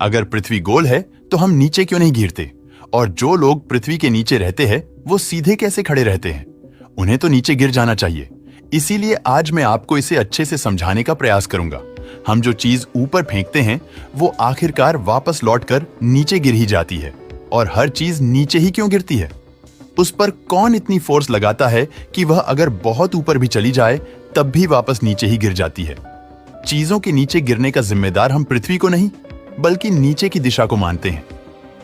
अगर पृथ्वी गोल है तो हम नीचे क्यों नहीं गिरते? और जो लोग पृथ्वी के नीचे रहते हैं वो सीधे कैसे खड़े रहते हैं? उन्हें तो नीचे गिर जाना चाहिए। इसीलिए आज मैं आपको इसे अच्छे से समझाने का प्रयास करूंगा। हम जो चीज ऊपर फेंकते हैं वो आखिरकार वापस लौटकर नीचे गिर ही जाती है। और हर चीज नीचे ही क्यों गिरती है? उस पर कौन इतनी फोर्स लगाता है कि वह अगर बहुत ऊपर भी चली जाए तब भी वापस नीचे ही गिर जाती है? चीजों के नीचे गिरने का जिम्मेदार हम पृथ्वी को नहीं बल्कि नीचे की दिशा को मानते हैं।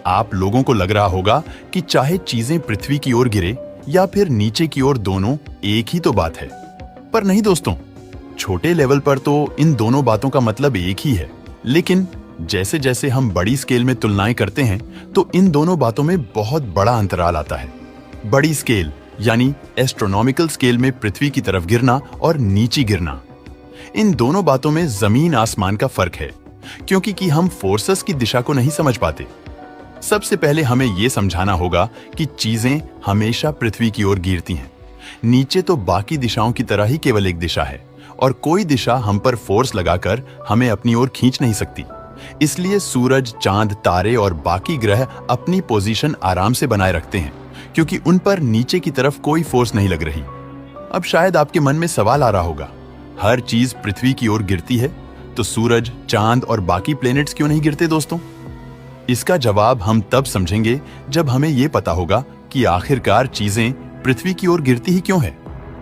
आप लोगों को लग रहा होगा कि चाहे चीजें पृथ्वी की ओर गिरे या फिर नीचे की ओर, दोनों एक ही तो बात है। पर नहीं दोस्तों, छोटे लेवल पर तो इन दोनों बातों का मतलब एक ही है, लेकिन जैसे जैसे हम बड़ी स्केल में तुलनाएं करते हैं तो इन दोनों बातों में बहुत बड़ा अंतराल आता है। बड़ी स्केल यानी एस्ट्रोनॉमिकल स्केल में पृथ्वी की तरफ गिरना और नीचे गिरना, इन दोनों बातों में जमीन आसमान का फर्क है, क्योंकि कि हम फोर्सेस की दिशा को नहीं समझ पाते। सबसे पहले हमें यह समझाना होगा कि चीजें हमेशा पृथ्वी की ओर गिरती हैं। नीचे तो बाकी दिशाओं की तरह ही केवल एक दिशा है और कोई दिशा हम पर फोर्स लगाकर हमें अपनी ओर खींच नहीं सकती। इसलिए सूरज, चांद, तारे और बाकी ग्रह अपनी पोजीशन आराम से बनाए रखते हैं, क्योंकि उन पर नीचे की तरफ कोई फोर्स नहीं लग रही। अब शायद आपके मन में सवाल आ रहा होगा, हर चीज पृथ्वी की ओर गिरती है तो सूरज, चांद और बाकी प्लैनेट्स क्यों नहीं गिरते? दोस्तों, इसका जवाब हम तब समझेंगे जब हमें यह पता होगा कि आखिरकार चीजें पृथ्वी की ओर गिरती ही क्यों है।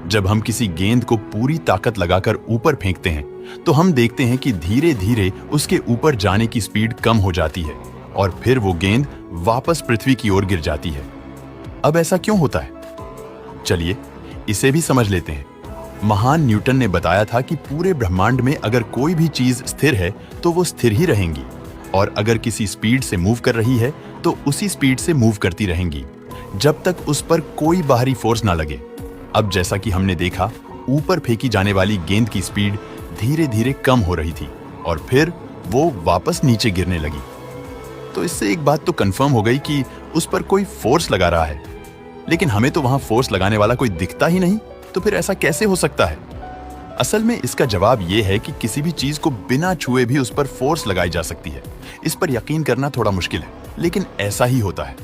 जब हम किसी गेंद को पूरी ताकत लगाकर ऊपर फेंकते हैं तो हम देखते हैं कि धीरे धीरे उसके ऊपर जाने की स्पीड कम हो जाती है और फिर वो गेंद वापस पृथ्वी की ओर गिर जाती है। अब ऐसा क्यों होता है? चलिए इसे भी समझ लेते हैं। महान न्यूटन ने बताया था कि पूरे ब्रह्मांड में अगर कोई भी चीज स्थिर है तो वो स्थिर ही रहेंगी, और अगर किसी स्पीड से मूव कर रही है तो उसी स्पीड से मूव करती रहेंगी जब तक उस पर कोई बाहरी फोर्स ना लगे। अब जैसा कि हमने देखा, ऊपर फेंकी जाने वाली गेंद की स्पीड धीरे धीरे कम हो रही थी और फिर वो वापस नीचे गिरने लगी। तो इससे एक बात तो कंफर्म हो गई कि उस पर कोई फोर्स लगा रहा है, लेकिन हमें तो वहां फोर्स लगाने वाला कोई दिखता ही नहीं। तो फिर ऐसा कैसे हो सकता है? असल में इसका जवाब यह है कि किसी भी चीज को बिना छुए भी उस पर फोर्स लगाई जा सकती है। इस पर यकीन करना थोड़ा मुश्किल है, लेकिन ऐसा ही होता है।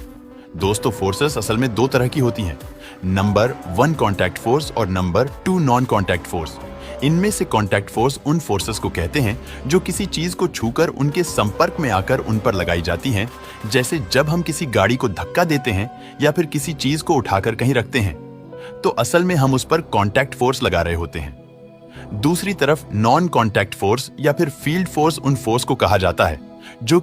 दोस्तों, फोर्सेस असल में दो तरह की होती हैं, नंबर 1 कॉन्टैक्ट फोर्स और नंबर 2 नॉन कॉन्टैक्ट फोर्स। इनमें से कॉन्टैक्ट फोर्स उन फोर्सेस को कहते हैं जो किसी चीज को छूकर उनके संपर्क में आकर उन पर लगाई जाती हैं, जैसे जब हम किसी गाड़ी को धक्का देते हैं या फिर किसी चीज को उठाकर कहीं रखते हैं तो असल में हम उस पर कॉन्टैक्ट फोर्स लगा रहे होते हैं। दूसरी तरफ नॉन कॉन्टैक्ट फोर्स या फिर फील्ड फोर्स उन फोर्स को कहा जाता है जो